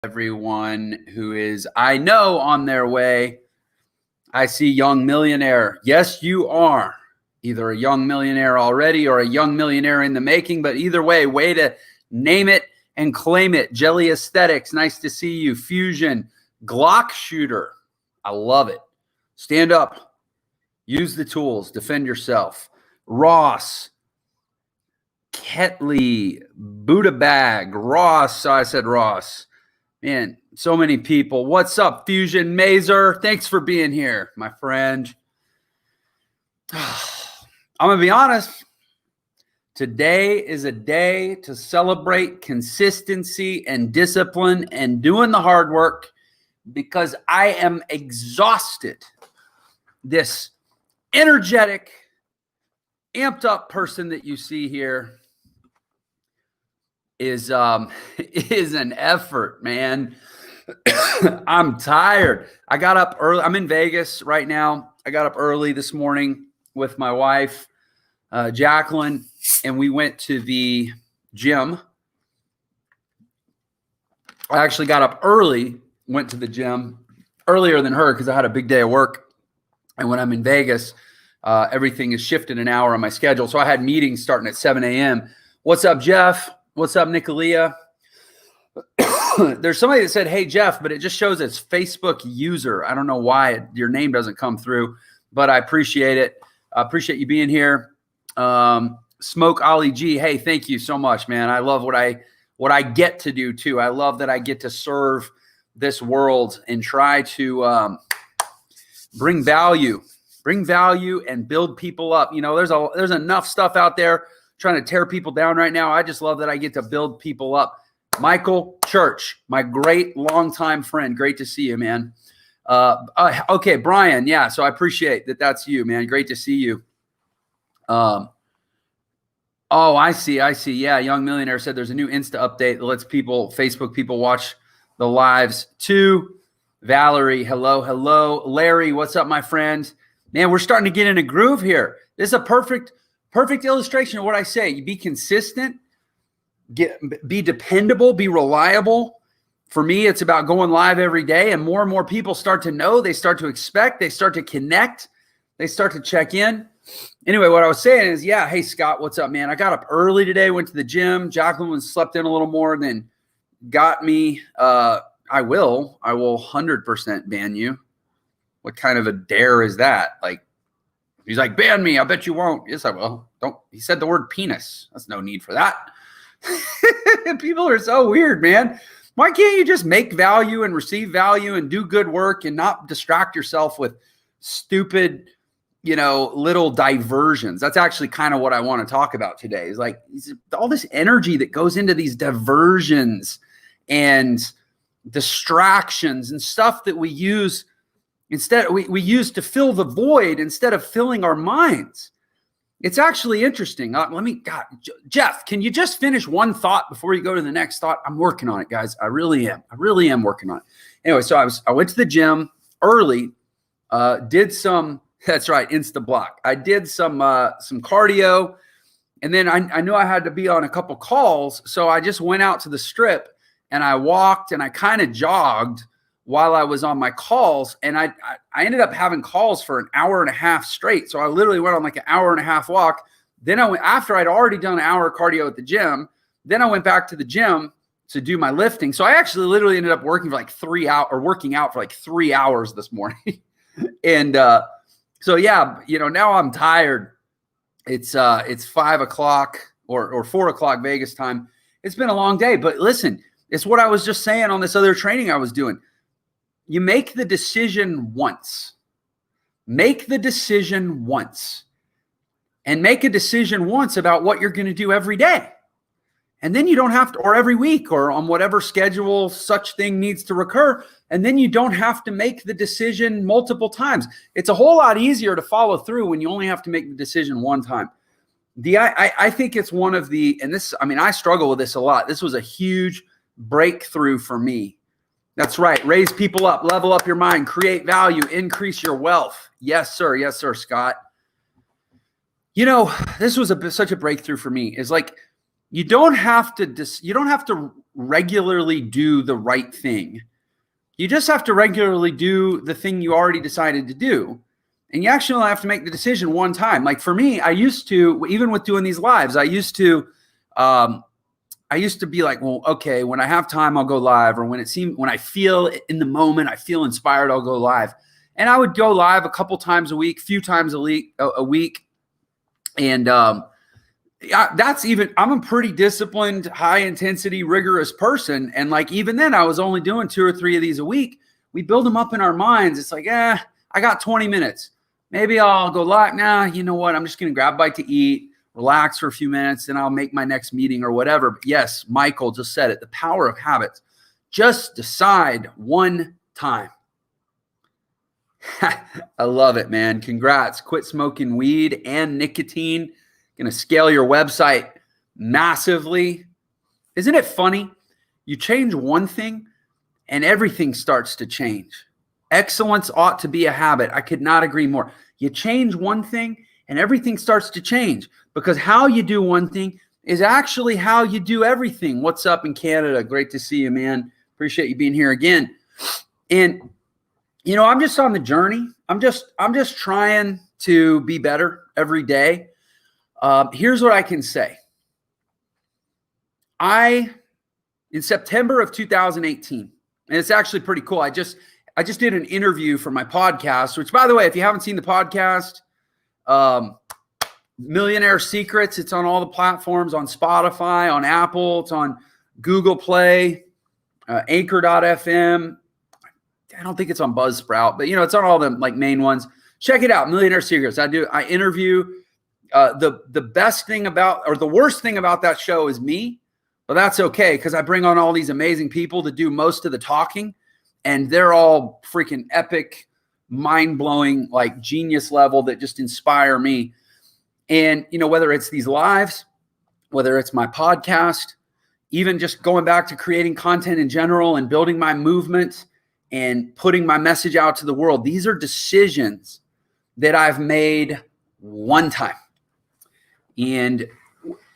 everyone who is, I know, on their way. I see young millionaire. Yes, you are either a young millionaire already or a young millionaire in the making, but either way to name it and claim it. Jelly Aesthetics, nice to see you. Fusion, Glock shooter, I love it. Stand up, use the tools, defend yourself. Ross, Ketley, Buddha Bag, Ross, I said Ross. Man, so many people. What's up, Fusion Mazer? Thanks for being here, my friend. I'm going to be honest. Today is a day to celebrate consistency and discipline and doing the hard work because I am exhausted. This energetic, amped up person that you see here is an effort, man. I'm tired. I got up early. I'm in Vegas right now. I got up early this morning with my wife, Jacqueline, and we went to the gym. I actually got up early, went to the gym earlier than her because I had a big day of work. And when I'm in Vegas, everything is shifted an hour on my schedule. So I had meetings starting at 7 a.m. What's up, Jeff? What's up, Nicolia? There's somebody that said, hey, Jeff, but it just shows it's Facebook user. I don't know why your name doesn't come through, but I appreciate it. I appreciate you being here. Smoke Ollie G. Hey, thank you so much, man. I love what I get to do too. I love that I get to serve this world and try to bring value and build people up. You know, there's enough stuff out there trying to tear people down right now. I just love that I get to build people up. Michael Church, my great longtime friend. Great to see you, man. Okay, Brian. Yeah, so I appreciate that. That's you, man. Great to see you. Oh, I see. Yeah, Young Millionaire said there's a new Insta update that lets Facebook people watch the lives too. Valerie, hello. Larry, what's up, my friend? Man, we're starting to get in a groove here. This is a perfect illustration of what I say. You be consistent, be dependable, be reliable. For me, it's about going live every day, and more people start to know, they start to expect, they start to connect, they start to check in. Anyway, what I was saying is, yeah, hey, Scott, what's up, man? I got up early today, went to the gym. Jacqueline slept in a little more than got me. I will 100% ban you. What kind of a dare is that? Like, he's like, ban me. I bet you won't. Yes, I will. Don't. He said the word penis. That's no need for that. People are so weird, man. Why can't you just make value and receive value and do good work and not distract yourself with stupid, little diversions? That's actually kind of what I want to talk about today, is like all this energy that goes into these diversions and distractions and stuff that we use instead. We use to fill the void instead of filling our minds. It's actually interesting. Jeff, can you just finish one thought before you go to the next thought? I'm working on it, guys. I really am working on it. Anyway, so I went to the gym early, did some, that's right, Insta block. I did some cardio, and then I knew I had to be on a couple calls. So I just went out to the strip and I walked and I kind of jogged while I was on my calls. And I ended up having calls for an hour and a half straight. So I literally went on like an hour and a half walk. Then after I'd already done an hour of cardio at the gym, then I went back to the gym to do my lifting. So I actually literally ended up working for like 3 hours, or working out for like 3 hours this morning. And so yeah, now I'm tired. It's 5 o'clock or 4 o'clock Vegas time. It's been a long day, but listen, it's what I was just saying on this other training I was doing. You make the decision once. Make the decision once. And make a decision once about what you're going to do every day. And then you don't have to, or every week, or on whatever schedule such thing needs to recur. And then you don't have to make the decision multiple times. It's a whole lot easier to follow through when you only have to make the decision one time. I think it's one of the, and this, I struggle with this a lot. This was a huge breakthrough for me. That's right. Raise people up, level up your mind, create value, increase your wealth. Yes, sir. Yes, sir, Scott. This was such a breakthrough for me. Is like you don't have to regularly do the right thing. You just have to regularly do the thing you already decided to do. And you actually only have to make the decision one time. Like for me, I used to, even with doing these lives, I used to be like, well, okay, when I have time, I'll go live. Or when I feel in the moment, I feel inspired, I'll go live. And I would go live a couple times a week, few times a week. And I'm a pretty disciplined, high intensity, rigorous person. And like, even then I was only doing 2 or 3 of these a week. We build them up in our minds. It's like, I got 20 minutes. Maybe I'll go live. Nah, you know what? I'm just going to grab a bite to eat, relax for a few minutes, then I'll make my next meeting or whatever. But yes, Michael just said it. The power of habits. Just decide one time. I love it, man. Congrats. Quit smoking weed and nicotine. Going to scale your website massively. Isn't it funny? You change one thing and everything starts to change. Excellence ought to be a habit. I could not agree more. You change one thing and everything starts to change, because how you do one thing is actually how you do everything. What's up in Canada? Great to see you, man. Appreciate you being here again. And I'm just on the journey. I'm just trying to be better every day. Here's what I can say. In September of 2018, and it's actually pretty cool. I just did an interview for my podcast, which, by the way, if you haven't seen the podcast, Millionaire Secrets, it's on all the platforms, on Spotify, on Apple, it's on Google Play, Anchor.fm. I don't think it's on Buzzsprout, but it's on all the main ones. Check it out, Millionaire Secrets. I interview. The best thing about, or the worst thing about that show is me, but that's okay, because I bring on all these amazing people to do most of the talking, and they're all freaking epic, mind-blowing, genius level that just inspire me. And, whether it's these lives, whether it's my podcast, even just going back to creating content in general and building my movement and putting my message out to the world, these are decisions that I've made one time. And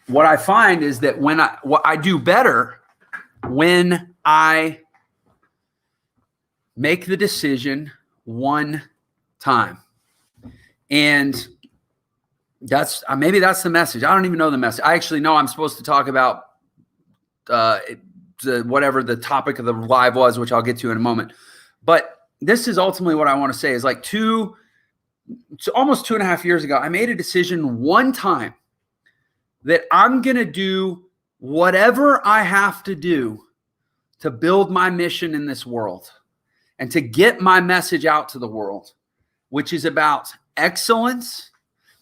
what I find is that what I do better when I make the decision one time. And maybe that's the message. I don't even know the message. I actually know I'm supposed to talk about whatever the topic of the live was, which I'll get to in a moment. But this is ultimately what I want to say is almost 2.5 years ago, I made a decision one time that I'm going to do whatever I have to do to build my mission in this world and to get my message out to the world, which is about excellence.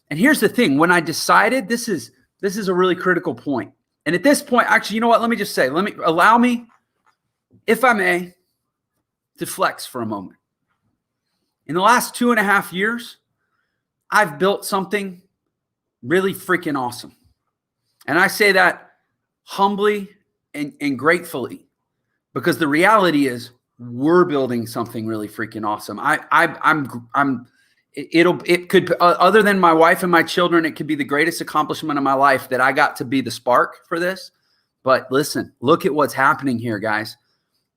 And here's the thing. When I decided, this is a really critical point. And at this point, actually, you know what? Let me just say, allow me, if I may, to flex for a moment. In the last 2.5 years, I've built something really freaking awesome. And I say that humbly and gratefully, because the reality is we're building something really freaking awesome. It could, other than my wife and my children, it could be the greatest accomplishment of my life that I got to be the spark for this. But listen, look at what's happening here, guys.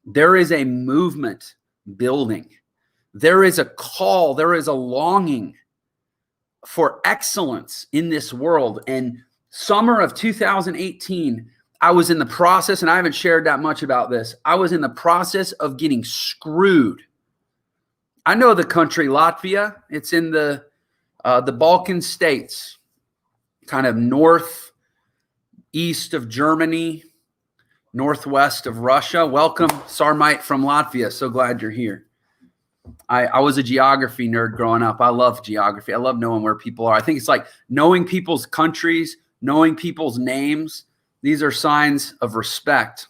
There is a movement building. There is a call. There is a longing for excellence in this world. And summer of 2018, I was in the process, and I haven't shared that much about this. I was in the process of getting screwed. I know the country, Latvia. It's in the Balkan states, kind of northeast of Germany, northwest of Russia. Welcome, Sarmite from Latvia. So glad you're here. I was a geography nerd growing up. I love geography. I love knowing where people are. I think it's like knowing people's countries, knowing people's names. These are signs of respect.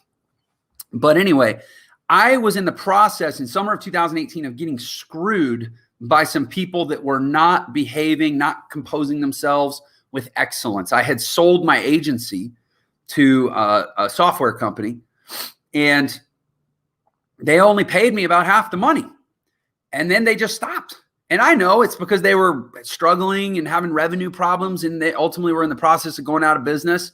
But anyway, I was in the process in summer of 2018 of getting screwed by some people that were not behaving, not composing themselves with excellence. I had sold my agency to a software company, and they only paid me about half the money. And then they just stopped. And I know it's because they were struggling and having revenue problems, and they ultimately were in the process of going out of business.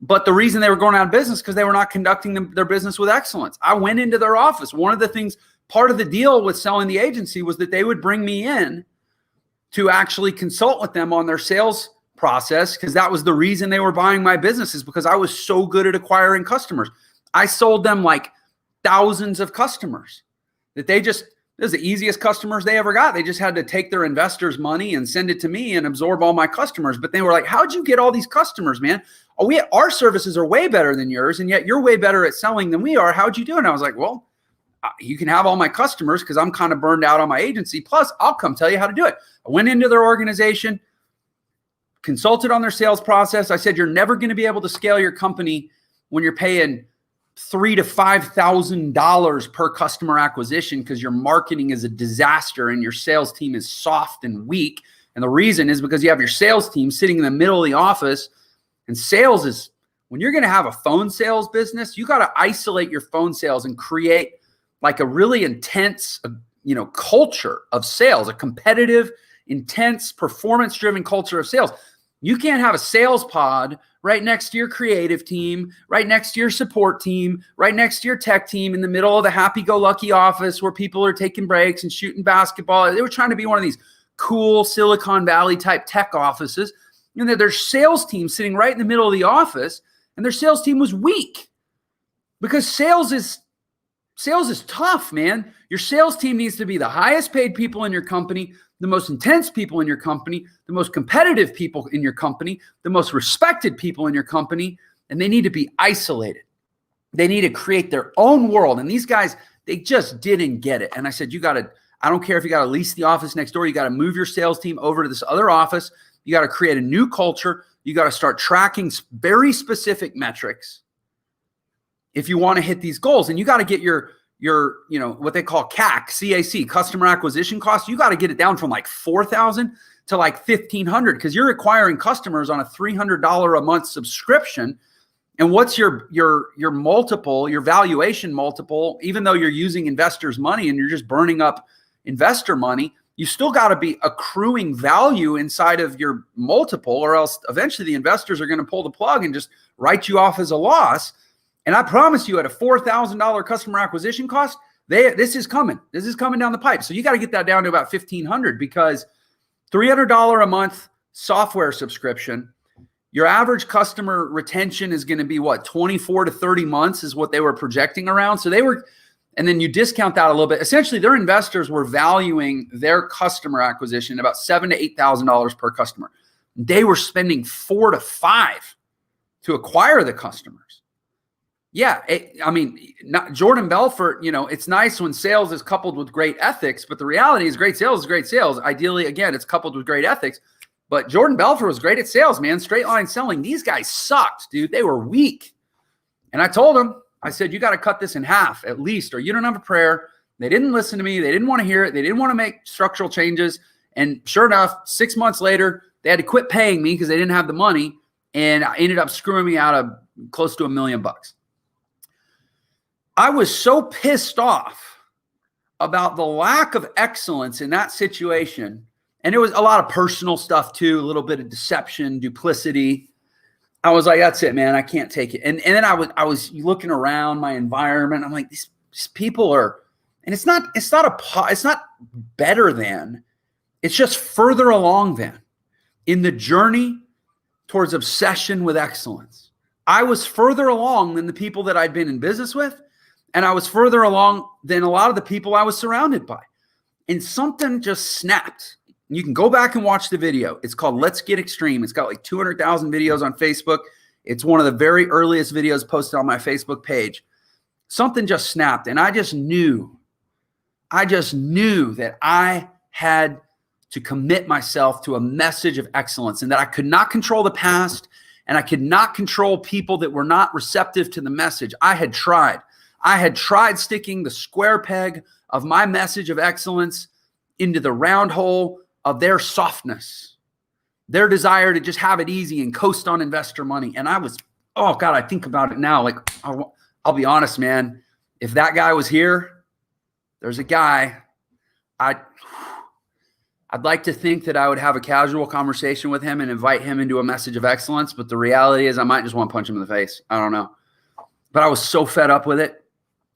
But the reason they were going out of business because they were not conducting their business with excellence. I went into their office. One of the things, part of the deal with selling the agency was that they would bring me in to actually consult with them on their sales process, because that was the reason they were buying my business, is because I was so good at acquiring customers. I sold them like thousands of customers that this is the easiest customers they ever got. They just had to take their investors' money and send it to me and absorb all my customers. But they were like, how'd you get all these customers, man? Our services are way better than yours, and yet you're way better at selling than we are. How'd you do it? And I was like, well, you can have all my customers because I'm kind of burned out on my agency. Plus, I'll come tell you how to do it. I went into their organization, consulted on their sales process. I said, you're never going to be able to scale your company when you're paying $3,000 to $5,000 per customer acquisition because your marketing is a disaster and your sales team is soft and weak. And the reason is because you have your sales team sitting in the middle of the office. And sales is, when you're going to have a phone sales business, you got to isolate your phone sales and create like a really intense, culture of sales, a competitive, intense, performance-driven culture of sales. You can't have a sales pod right next to your creative team, right next to your support team, right next to your tech team in the middle of the happy-go-lucky office where people are taking breaks and shooting basketball. They were trying to be one of these cool Silicon Valley type tech offices. Their sales team sitting right in the middle of the office, and their sales team was weak because sales is tough, man. Your sales team needs to be the highest paid people in your company, the most intense people in your company, the most competitive people in your company, the most respected people in your company, and they need to be isolated. They need to create their own world. And these guys, they just didn't get it. And I said, I don't care if you got to lease the office next door, you got to move your sales team over to this other office. You got to create a new culture. You got to start tracking very specific metrics if you want to hit these goals. And you got to get your what they call CAC, customer acquisition cost. You got to get it down from like 4,000 to like 1,500 because you're acquiring customers on a $300 a month subscription. And what's your multiple, your valuation multiple, even though you're using investors' money and you're just burning up investor money, you still got to be accruing value inside of your multiple, or else eventually the investors are going to pull the plug and just write you off as a loss. And I promise you, at a $4,000 customer acquisition cost, this is coming. This is coming down the pipe. So you got to get that down to about $1,500 because $300 a month software subscription, your average customer retention is going to be 24 to 30 months is what they were projecting around. So and then you discount that a little bit. Essentially, their investors were valuing their customer acquisition about $7,000 to $8,000 per customer. They were spending $4,000 to $5,000 to acquire the customers. Yeah, Jordan Belfort, it's nice when sales is coupled with great ethics, but the reality is great sales is great sales. Ideally, again, it's coupled with great ethics. But Jordan Belfort was great at sales, man. Straight line selling. These guys sucked, dude. They were weak. And I told him, I said, you got to cut this in half at least, or you don't have a prayer. They didn't listen to me. They didn't want to hear it. They didn't want to make structural changes. And sure enough, 6 months later, they had to quit paying me because they didn't have the money. And I ended up screwing me out of close to $1 million. I was so pissed off about the lack of excellence in that situation. And it was a lot of personal stuff too, a little bit of deception, duplicity. I was like, that's it, man. I can't take it. And then I was looking around my environment. I'm like, these people are, and it's not better than, it's just further along than in the journey towards obsession with excellence. I was further along than the people that I'd been in business with. And I was further along than a lot of the people I was surrounded by. And something just snapped. You can go back and watch the video. It's called Let's Get Extreme. It's got like 200,000 videos on Facebook. It's one of the very earliest videos posted on my Facebook page. Something just snapped. And I just knew that I had to commit myself to a message of excellence and that I could not control the past and I could not control people that were not receptive to the message. I had tried sticking the square peg of my message of excellence into the round hole of their softness, their desire to just have it easy and coast on investor money. And I was, oh God, I think about it now. Like, I'll be honest, man. If that guy was here, there's a guy, I'd like to think that I would have a casual conversation with him and invite him into a message of excellence. But the reality is I might just want to punch him in the face. I don't know. But I was so fed up with it.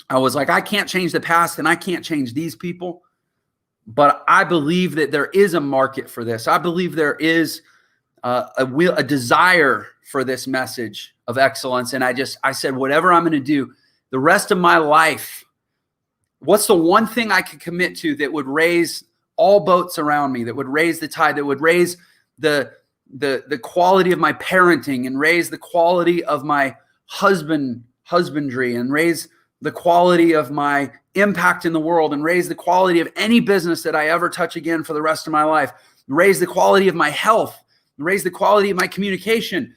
I was like, I can't change the past and I can't change these people. But I believe that there is a market for this. I believe there is a desire for this message of excellence. And I said, whatever I'm going to do the rest of my life, what's the one thing I could commit to that would raise all boats around me, that would raise the tide, that would raise the quality of my parenting and raise the quality of my husbandry and raise the quality of my impact in the world and raise the quality of any business that I ever touch again for the rest of my life, raise the quality of my health, raise the quality of my communication,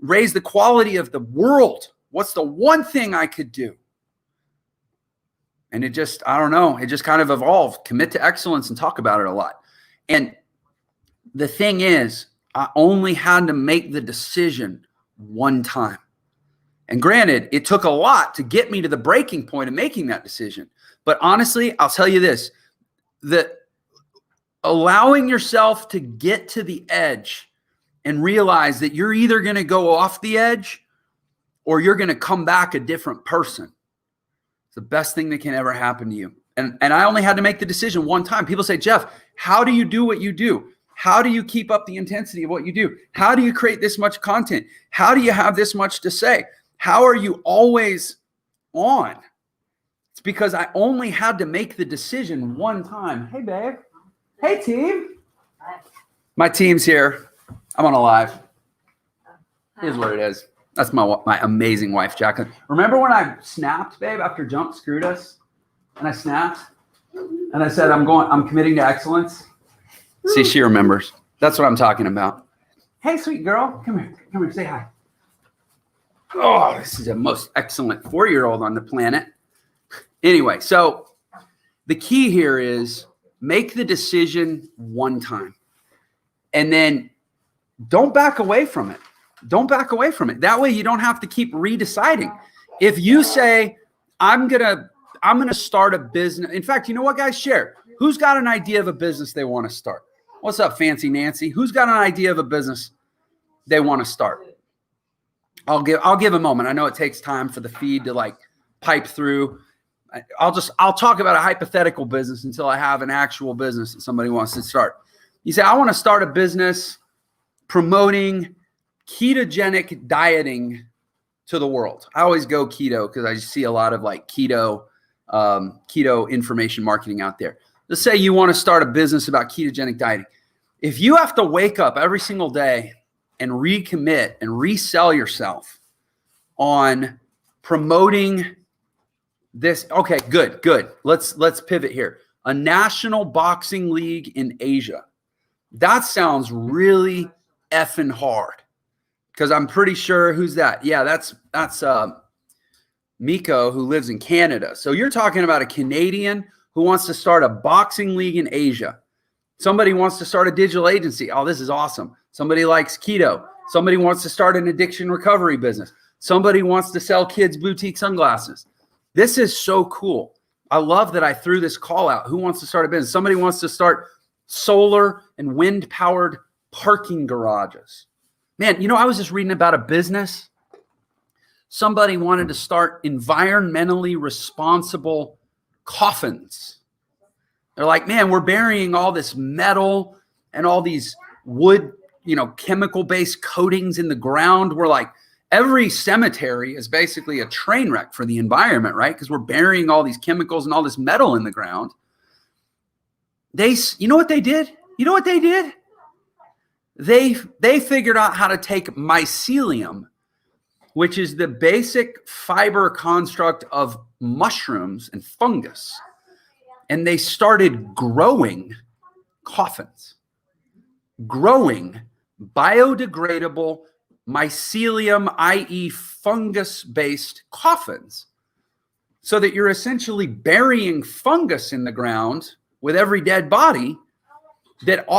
raise the quality of the world. What's the one thing I could do? And it just, I don't know, it just kind of evolved. Commit to excellence and talk about it a lot. And the thing is, I only had to make the decision one time. And granted, it took a lot to get me to the breaking point of making that decision. But honestly, I'll tell you this, that allowing yourself to get to the edge and realize that you're either going to go off the edge or you're going to come back a different person. It's the best thing that can ever happen to you. And I only had to make the decision one time. People say, Jeff, how do you do what you do? How do you keep up the intensity of what you do? How do you create this much content? How do you have this much to say? How are you always on? It's because I only had to make the decision one time. Hey, babe. Hey, team. My team's here. I'm on a live. Here's what it is. That's my amazing wife, Jacqueline. Remember when I snapped, babe, after Jump screwed us? And I snapped? And I said, I'm committing to excellence. See, she remembers. That's what I'm talking about. Hey, sweet girl. Come here, say hi. Oh, this is the most excellent 4-year-old on the planet. Anyway, so the key here is make the decision one time. And then don't back away from it. Don't back away from it. That way you don't have to keep redeciding. If you say, I'm gonna start a business. In fact, you know what, guys? Share. Who's got an idea of a business they want to start? What's up, Fancy Nancy? Who's got an idea of a business they want to start? I'll give a moment. I know it takes time for the feed to like pipe through. I'll talk about a hypothetical business until I have an actual business that somebody wants to start. You say, I want to start a business promoting ketogenic dieting to the world. I always go keto because I see a lot of like keto information marketing out there. Let's say you want to start a business about ketogenic dieting. If you have to wake up every single day and recommit and resell yourself on promoting this. Okay, good. Let's pivot here. A national boxing league in Asia. That sounds really effing hard. Because I'm pretty sure, who's that? Yeah, that's Miko, who lives in Canada. So you're talking about a Canadian who wants to start a boxing league in Asia. Somebody wants to start a digital agency. Oh, this is awesome. Somebody likes keto. Somebody wants to start an addiction recovery business. Somebody wants to sell kids boutique sunglasses. This is so cool. I love that I threw this call out. Who wants to start a business? Somebody wants to start solar and wind-powered parking garages. Man, I was just reading about a business. Somebody wanted to start environmentally responsible coffins. They're like, man, we're burying all this metal and all these wood, chemical-based coatings in the ground. We're like, every cemetery is basically a train wreck for the environment, right? Because we're burying all these chemicals and all this metal in the ground. You know what they did? They figured out how to take mycelium, which is the basic fiber construct of mushrooms and fungus, and they started growing coffins, growing biodegradable mycelium, i.e. fungus-based coffins, so that you're essentially burying fungus in the ground with every dead body.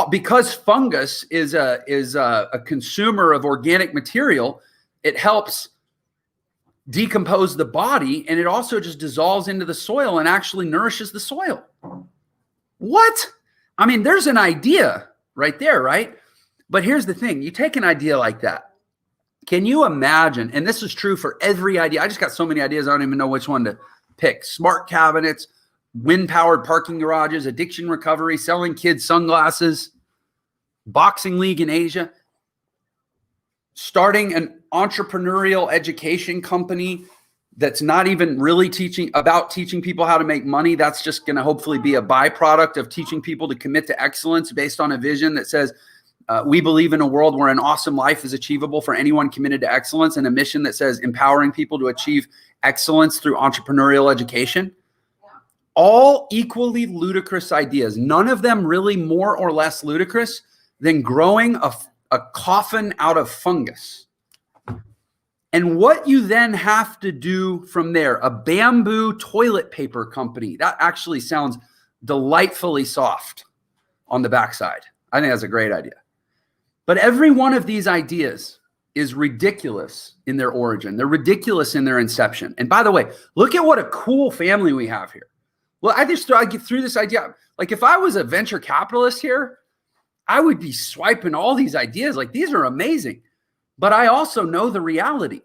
Because fungus is a consumer of organic material, it helps decompose the body, and it also just dissolves into the soil and actually nourishes the soil. What? I mean, there's an idea right there, right? But here's the thing. You take an idea like that. Can you imagine, and this is true for every idea. I just got so many ideas, I don't even know which one to pick. Smart cabinets, wind-powered parking garages, addiction recovery, selling kids sunglasses, boxing league in Asia, starting an entrepreneurial education company that's not even really teaching people how to make money. That's just going to hopefully be a byproduct of teaching people to commit to excellence based on a vision that says, we believe in a world where an awesome life is achievable for anyone committed to excellence, and a mission that says empowering people to achieve excellence through entrepreneurial education. All equally ludicrous ideas, none of them really more or less ludicrous than growing a coffin out of fungus. And what you then have to do from there, a bamboo toilet paper company, that actually sounds delightfully soft on the backside. I think that's a great idea. But every one of these ideas is ridiculous in their origin. They're ridiculous in their inception. And by the way, look at what a cool family we have here. Well, I get through this idea. Like if I was a venture capitalist here, I would be swiping all these ideas. Like these are amazing. But I also know the reality.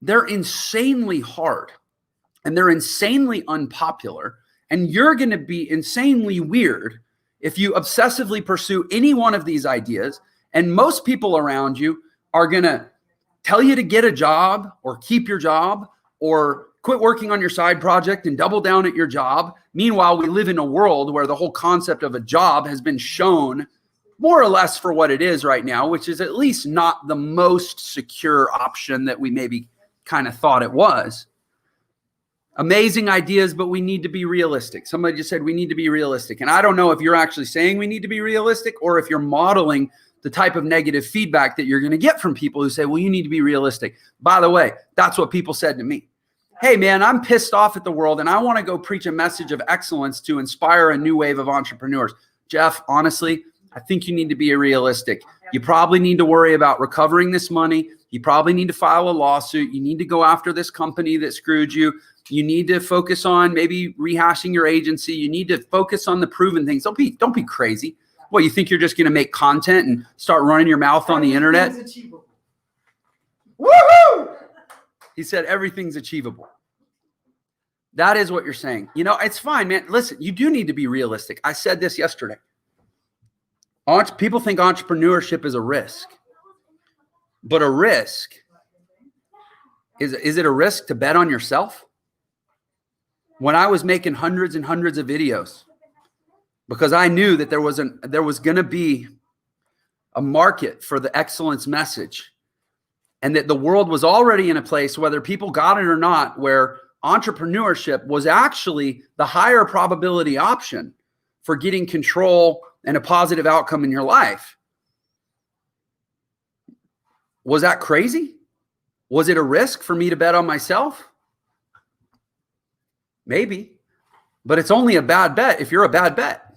They're insanely hard and they're insanely unpopular. And you're going to be insanely weird if you obsessively pursue any one of these ideas. And most people around you are going to tell you to get a job or keep your job or quit working on your side project and double down at your job. Meanwhile, we live in a world where the whole concept of a job has been shown more or less for what it is right now, which is at least not the most secure option that we maybe kind of thought it was. Amazing ideas, but we need to be realistic. Somebody just said we need to be realistic. And I don't know if you're actually saying we need to be realistic or if you're modeling the type of negative feedback that you're going to get from people who say, well, you need to be realistic. By the way, that's what people said to me. Hey, man, I'm pissed off at the world and I want to go preach a message of excellence to inspire a new wave of entrepreneurs. Jeff, honestly, I think you need to be realistic. You probably need to worry about recovering this money. You probably need to file a lawsuit. You need to go after this company that screwed you. You need to focus on maybe rehashing your agency. You need to focus on the proven things. Don't be crazy. What, you think you're just going to make content and start running your mouth on the internet? Woohoo! He said everything's achievable. That is what you're saying. You know, it's fine, man. Listen, you do need to be realistic. I said this yesterday. People think entrepreneurship is a risk. But a risk, is it a risk to bet on yourself? When I was making hundreds and hundreds of videos, because I knew that there was going to be a market for the excellence message, and that the world was already in a place, whether people got it or not, where entrepreneurship was actually the higher probability option for getting control and a positive outcome in your life. Was that crazy? Was it a risk for me to bet on myself? Maybe, but it's only a bad bet if you're a bad bet.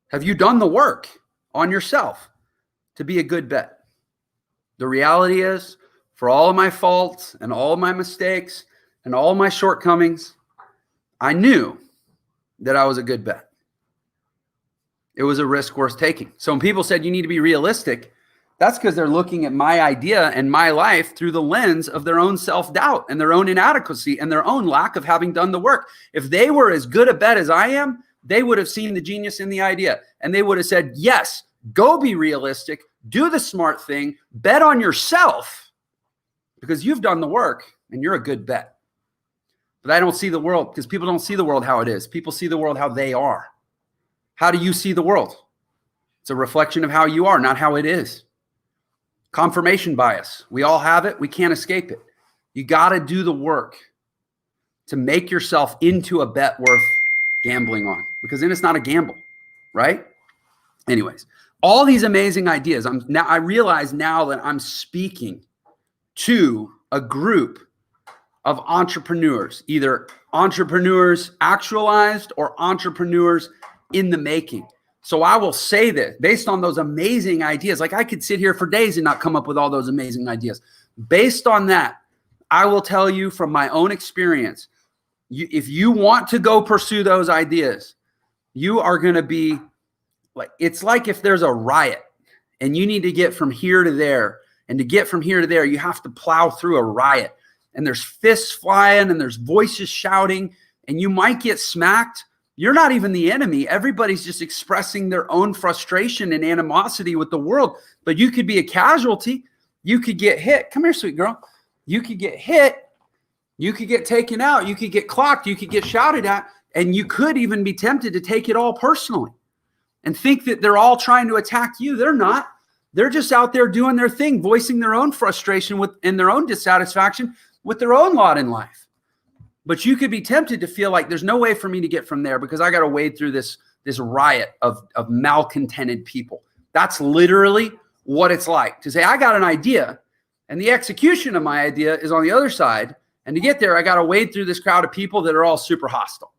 Have you done the work on yourself to be a good bet? The reality is, for all of my faults and all of my mistakes and all of my shortcomings, I knew that I was a good bet. It was a risk worth taking. So when people said you need to be realistic, that's because they're looking at my idea and my life through the lens of their own self-doubt and their own inadequacy and their own lack of having done the work. If they were as good a bet as I am, they would have seen the genius in the idea. And they would have said, yes, go be realistic, do the smart thing, bet on yourself because you've done the work and you're a good bet. But I don't see the world because people don't see the world how it is. People see the world how they are. How do you see the world? It's a reflection of how you are, not how it is. Confirmation bias. We all have it. We can't escape it. You got to do the work to make yourself into a bet worth gambling on, because then it's not a gamble, right? Anyways, all these amazing ideas. I realize now that I'm speaking to a group of entrepreneurs, either entrepreneurs actualized or entrepreneurs in the making. So I will say that based on those amazing ideas, like I could sit here for days and not come up with all those amazing ideas. Based on that, I will tell you from my own experience, if you want to go pursue those ideas, you are going to be like, it's like if there's a riot and you need to get from here to there, and to get from here to there, you have to plow through a riot, and there's fists flying and there's voices shouting, and you might get smacked. You're not even the enemy. Everybody's just expressing their own frustration and animosity with the world, but you could be a casualty. You could get hit. Come here, sweet girl. You could get hit. You could get taken out. You could get clocked. You could get shouted at, and you could even be tempted to take it all personally and think that they're all trying to attack you. They're not. They're just out there doing their thing, voicing their own frustration with and their own dissatisfaction with their own lot in life. But you could be tempted to feel like there's no way for me to get from there because I got to wade through this riot of malcontented people. That's literally what it's like to say, I got an idea and the execution of my idea is on the other side. And to get there, I got to wade through this crowd of people that are all super hostile.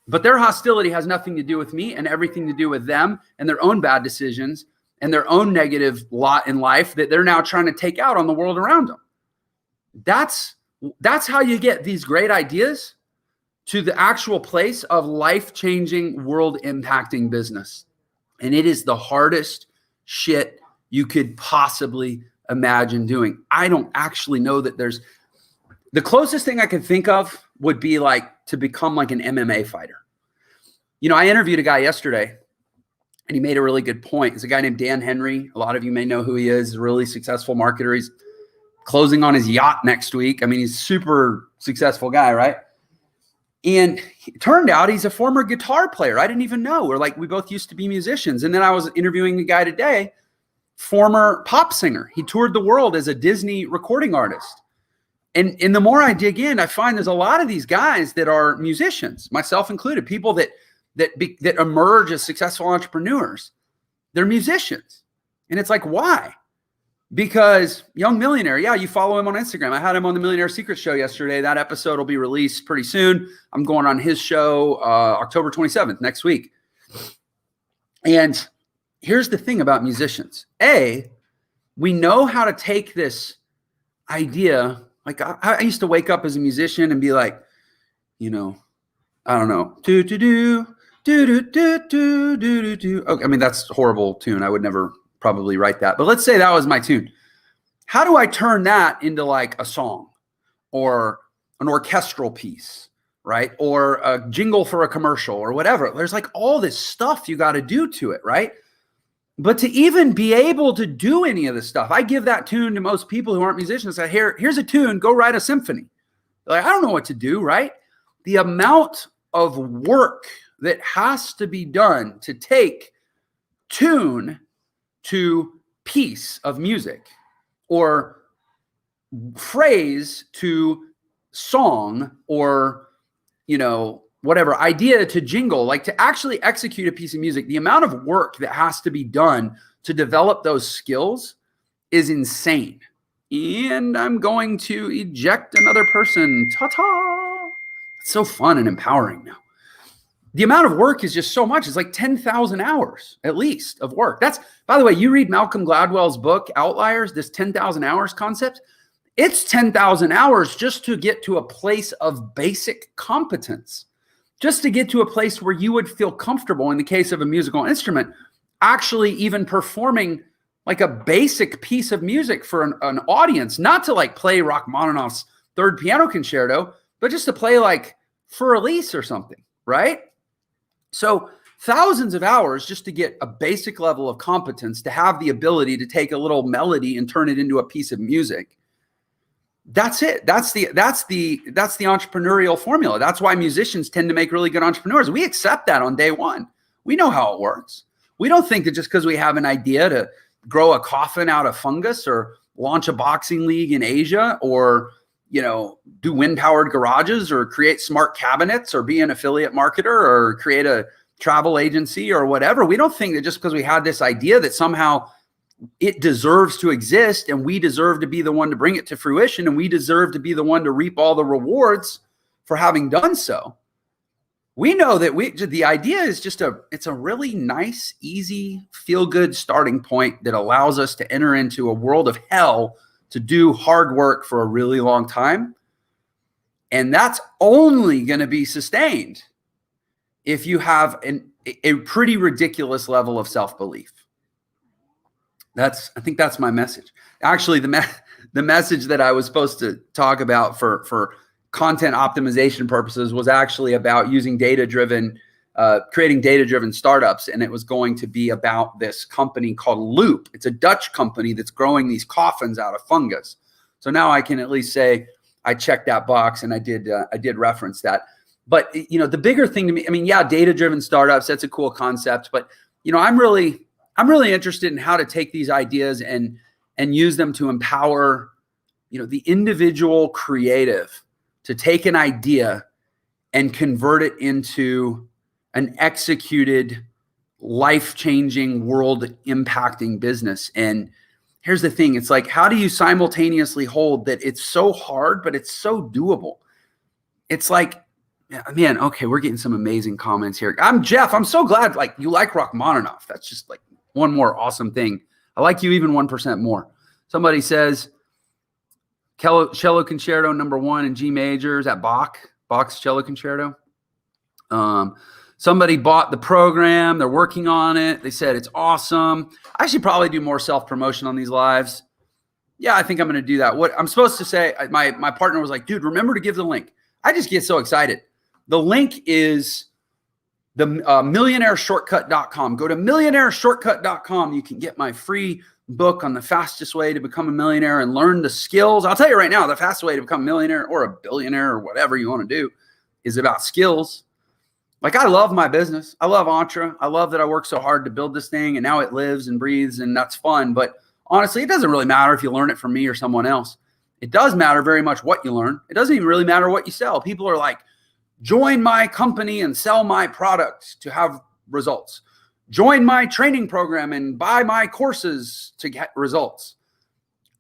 But their hostility has nothing to do with me and everything to do with them and their own bad decisions and their own negative lot in life that they're now trying to take out on the world around them. That's how you get these great ideas to the actual place of life-changing, world-impacting business. And it is the hardest shit you could possibly imagine doing. I don't actually know that there's the closest thing I could think of would be like to become like an MMA fighter. You know, I interviewed a guy yesterday and he made a really good point. It's a guy named Dan Henry. A lot of you may know who he is. He's a really successful marketer. He's closing on his yacht next week. I mean, he's a super successful guy, right? And it turned out he's a former guitar player. I didn't even know. We both used to be musicians. And then I was interviewing a guy today, former pop singer. He toured the world as a Disney recording artist. And the more I dig in, I find there's a lot of these guys that are musicians, myself included, people that emerge as successful entrepreneurs. They're musicians. And it's like, why? Because Young Millionaire, yeah, you follow him on Instagram. I had him on the Millionaire Secrets show yesterday. That episode will be released pretty soon. I'm going on his show October 27th, next week. And here's the thing about musicians. A, we know how to take this idea. Like I used to wake up as a musician and be like, you know, I don't know. Okay, I mean, that's a horrible tune. I would never probably write that. But let's say that was my tune. How do I turn that into like a song or an orchestral piece, right? Or a jingle for a commercial or whatever. There's like all this stuff you got to do to it, right? But to even be able to do any of this stuff, I give that tune to most people who aren't musicians. I say, here's a tune, go write a symphony. Like, I don't know what to do, right? The amount of work that has to be done to take tune to piece of music or phrase to song or, you know, whatever idea to jingle, like to actually execute a piece of music, the amount of work that has to be done to develop those skills is insane. And I'm going to eject another person. Ta-ta. It's so fun and empowering now. The amount of work is just so much. It's like 10,000 hours at least of work. That's, by the way, you read Malcolm Gladwell's book, Outliers, this 10,000 hours concept. It's 10,000 hours just to get to a place of basic competence. Just to get to a place where you would feel comfortable in the case of a musical instrument, actually even performing like a basic piece of music for an audience, not to like play Rachmaninoff's Third Piano Concerto, but just to play like for Elise or something, right? So thousands of hours just to get a basic level of competence, to have the ability to take a little melody and turn it into a piece of music. That's it. That's the entrepreneurial formula. That's why musicians tend to make really good entrepreneurs. We accept that on day one. We know how it works. We don't think that just because we have an idea to grow a coffin out of fungus or launch a boxing league in Asia or, you know, do wind-powered garages or create smart cabinets or be an affiliate marketer or create a travel agency or whatever. We don't think that just because we had this idea that somehow it deserves to exist and we deserve to be the one to bring it to fruition and we deserve to be the one to reap all the rewards for having done so. We know that the idea is just it's a really nice, easy, feel-good starting point that allows us to enter into a world of hell to do hard work for a really long time. And that's only going to be sustained if you have a pretty ridiculous level of self-belief. I think that's my message. Actually, the message that I was supposed to talk about for content optimization purposes was actually about using data-driven, creating data-driven startups. And it was going to be about this company called Loop. It's a Dutch company that's growing these coffins out of fungus. So now I can at least say I checked that box, and I did reference that. But, you know, the bigger thing to me, I mean, yeah, data-driven startups, that's a cool concept. But, you know, I'm really interested in how to take these ideas and use them to empower, you know, the individual creative to take an idea and convert it into an executed, life-changing, world-impacting business. And here's the thing. It's like, how do you simultaneously hold that it's so hard, but it's so doable? It's like, man, okay, we're getting some amazing comments here. I'm Jeff. I'm so glad like you like Rachmaninoff. That's just like one more awesome thing. I like you even 1% more. Somebody says cello concerto #1 in G major. Is that Bach's cello concerto? Somebody bought the program. They're working on it. They said it's awesome. I should probably do more self-promotion on these lives. Yeah, I think I'm going to do that. What I'm supposed to say, my partner was like, dude, remember to give the link. I just get so excited. The link is the millionaireshortcut.com. Go to millionaireshortcut.com. You can get my free book on the fastest way to become a millionaire and learn the skills. I'll tell you right now, the fastest way to become a millionaire or a billionaire or whatever you want to do is about skills. Like, I love my business. I love Entre. I love that I worked so hard to build this thing, and now it lives and breathes, and that's fun. But honestly, it doesn't really matter if you learn it from me or someone else. It does matter very much what you learn. It doesn't even really matter what you sell. People are like, join my company and sell my products to have results. Join my training program and buy my courses to get results.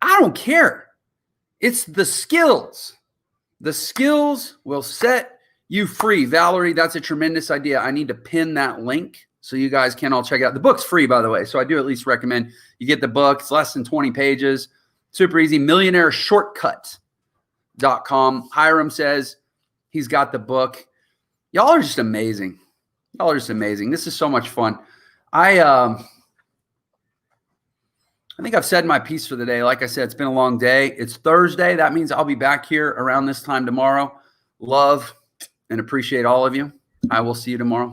I don't care. It's the skills. The skills will set you free. Valerie, that's a tremendous idea. I need to pin that link so you guys can all check it out. The book's free, by the way, so I do at least recommend you get the book. It's less than 20 pages. Super easy. Millionaireshortcut.com. Hiram says he's got the book. Y'all are just amazing. Y'all are just amazing. This is so much fun. I think I've said my piece for the day. Like I said, it's been a long day. It's Thursday. That means I'll be back here around this time tomorrow. Love and appreciate all of you. I will see you tomorrow.